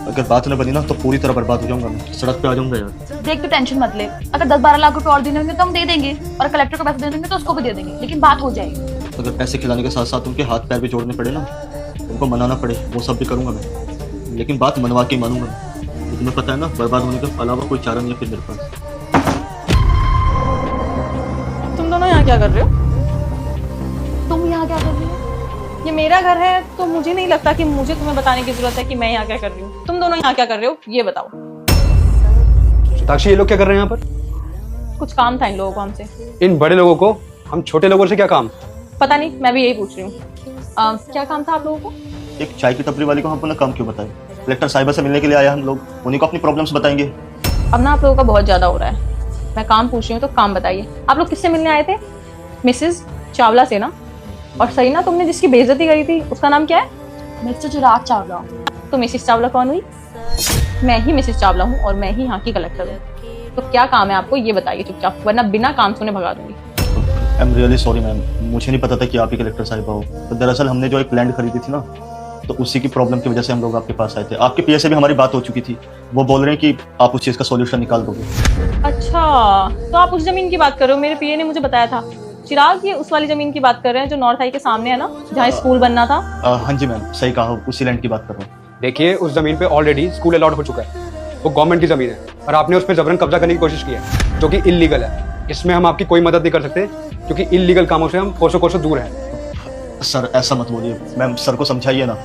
अगर बात न बनी ना तो पूरी तरह बर्बाद हो जाऊंगा, मैं सड़क पे आ जाऊंगा यार। देख तू टेंशन मत ले, अगर 10-12 लाख रुपए और देने होंगे तो हम दे देंगे, और कलेक्टर को पैसे देने होंगे तो उसको भी दे देंगे, लेकिन बात हो जाएगी। अगर पैसे खिलाने के साथ साथ उनके हाथ पैर भी जोड़ने पड़े ना, उनको मनाना पड़े, वो सब भी करूंगा मैं, लेकिन बात मनवा के मानूंगा। लेकिन तुम्हें पता है ना, बर्बाद होने के अलावा कोई चारा नहीं है फिर मेरे पास। तुम दोनों यहाँ क्या कर रहे हो? तुम यहाँ क्या कर रही हो? ये मेरा घर है, तो मुझे नहीं लगता कि मुझे तुम्हें बताने की जरूरत है कि मैं यहाँ क्या कर रही हूँ। तुम दोनों यहाँ क्या कर रहे हो ये बताओ। शताक्षी, ये लोग क्या कर रहे हैं यहाँ पर? कुछ काम था इन लोगों को हमसे। इन बड़े लोगों को हम छोटे लोगों से क्या काम? पता नहीं, मैं भी यही पूछ रही हूँ। क्या काम था आप लोगों को? एक चाय की टपरी वाली को हम अपना काम क्यों बताएं? कलेक्टर साहिबा से मिलने के लिए आया हम लोग, उन्हीं को अपनी प्रॉब्लम्स बताएंगे। अब ना आप लोगों का बहुत ज्यादा हो रहा है। मैं काम पूछ रही हूँ तो काम बताइए। आप लोग किससे मिलने आए थे? मिसेस चावला से ना? और सही ना, तुमने जिसकी बेइज्जती करी थी उसका नाम क्या है? मिस्टर चिराग चावला। तो मिसेस चावला कौन हुई? मैं ही मिसेस चावला हूँ और मैं ही यहाँ की कलेक्टर हूँ। तो क्या काम है आपको ये बताइए चुपचाप, वरना बिना काम सुने भगा दूंगी। I am really sorry ma'am, मुझे नहीं पता था कि आप ही कलेक्टर साहिबा हो। तो दरअसल हमने जो एक लैंड खरीदी थी ना, तो उसी की प्रॉब्लम की वजह से हम लोग आपके पास आए थे। आपके पीए से भी हमारी बात हो चुकी थी, वो बोल रहे हैं कि आप उस चीज़ का सॉल्यूशन निकाल दोगे। अच्छा, तो आप उस जमीन की बात कर रहे हो? मेरे पीए ने मुझे बताया था। चिराग, ये उस वाली जमीन की बात कर रहे हैं जो नॉर्थ आई के सामने है ना, जहाँ स्कूल बनना था? हाँ जी मैम, सही कहा, उसी लैंड की बात कर रहा हूँ। देखिए, उस जमीन पे ऑलरेडी स्कूल अलॉट हो चुका है। वो गवर्नमेंट की जमीन है और आपने उस पर जबरन कब्जा करने की कोशिश की है, जो कि इलीगल है। इसमें हम आपकी कोई मदद नहीं कर सकते, क्योंकि इलीगल कामों से हम कोसों कोसों दूर हैं। सर ऐसा मत बोलिए मैम, सर को समझाइए ना।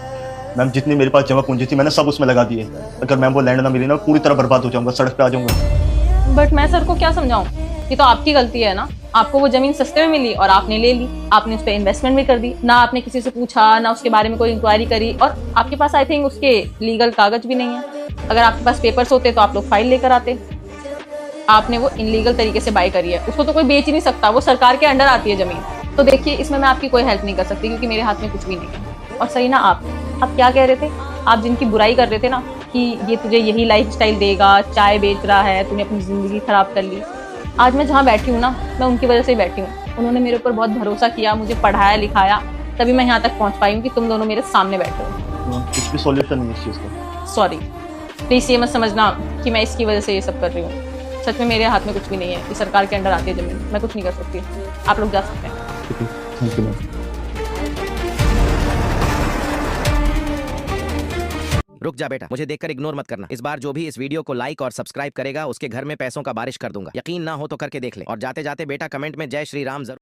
मैम जितनी मेरे पास जमा पूंजी थी मैंने सब उसमें लगा दिए। अगर मैम वो लैंड ना मिली ना, पूरी तरह बर्बाद हो जाऊंगा, सड़क पे आ जाऊंगा। बट मैं सर को क्या समझाऊं? ये तो आपकी गलती है ना। आपको वो जमीन सस्ते में मिली और आपने ले ली। आपने उस पर इन्वेस्टमेंट भी कर दी, ना आपने किसी से पूछा, ना उसके बारे में कोई इंक्वायरी करी, और आपके पास आई थिंक उसके लीगल कागज भी नहीं है। अगर आपके पास पेपर्स होते तो आप लोग फाइल लेकर आते। आपने वो इनलीगल तरीके से बाय करी है, उसको तो कोई बेच ही नहीं सकता, वो सरकार के अंडर आती है जमीन। तो देखिए, इसमें मैं आपकी कोई हेल्प नहीं कर सकती, क्योंकि मेरे हाथ में कुछ भी नहीं है। और सही ना, आप क्या कह रहे थे? आप जिनकी बुराई कर रहे थे ना कि ये तुझे यही लाइफस्टाइल देगा, चाय बेच रहा है, तूने अपनी जिंदगी खराब कर ली। आज मैं जहाँ बैठी हूँ ना, मैं उनकी वजह से ही बैठी हूँ। उन्होंने मेरे ऊपर बहुत भरोसा किया, मुझे पढ़ाया लिखाया, तभी मैं यहाँ तक पहुँच पाई हूँ कि तुम दोनों मेरे सामने बैठे हो। कुछ भी सॉल्यूशन नहीं इस चीज़ का। सॉरी, प्लीज ये मत समझना कि मैं इसकी वजह से ये सब कर रही हूँ। सच में मेरे हाथ में कुछ भी नहीं है, ये सरकार के अंडर आती है जमीन, मैं कुछ नहीं कर सकती। आप लोग जा सकते हैं। Thank you ma'am. रुक जा बेटा, मुझे देखकर इग्नोर मत करना। इस बार जो भी इस वीडियो को लाइक और सब्सक्राइब करेगा उसके घर में पैसों का बारिश कर दूंगा। यकीन ना हो तो करके देख ले। और जाते जाते बेटा कमेंट में जय श्री राम जरूर